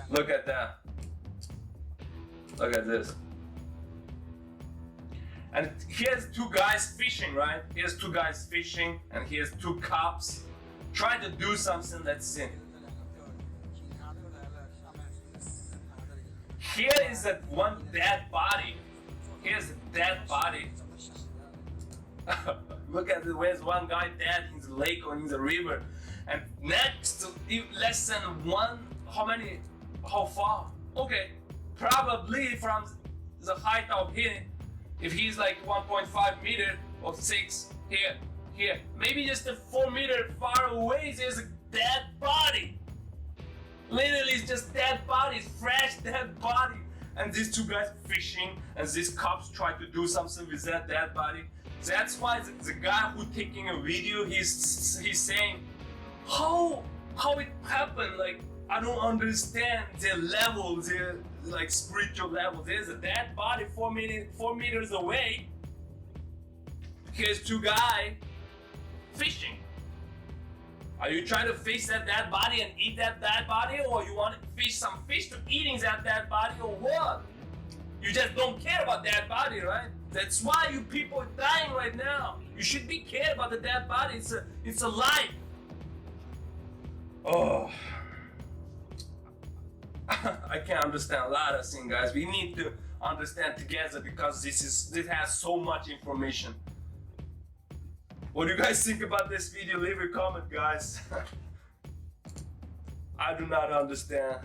Look at that. Look at this. And here's two guys fishing, right? Here's two guys fishing, and here's two cops trying to do something. Let's see. Here is that one dead body. Here's a dead body. Look at it. Where's one guy dead in the lake or in the river? And next, less than one. How far? Okay, probably from the height of here. If he's like 1.5 meter or 6 here, maybe just a 4 meter far away, there's a dead body. Literally, it's just dead bodies, fresh dead body. And these two guys fishing, and these cops try to do something with that dead body. That's why the guy who taking a video, he's saying, how it happened? Like, I don't understand their level, their like spiritual level. There's a dead body 4 meters away. Here's two guys fishing. Are you trying to fish that dead body and eat that dead body, or you want to fish some fish to eating that dead body, or what? You just don't care about that body, right? That's why you people are dying right now. You should be care about the dead body. It's a life. Oh. I can't understand a lot of things, guys. We need to understand together because this has so much information. What do you guys think about this video? Leave a comment, guys. I do not understand.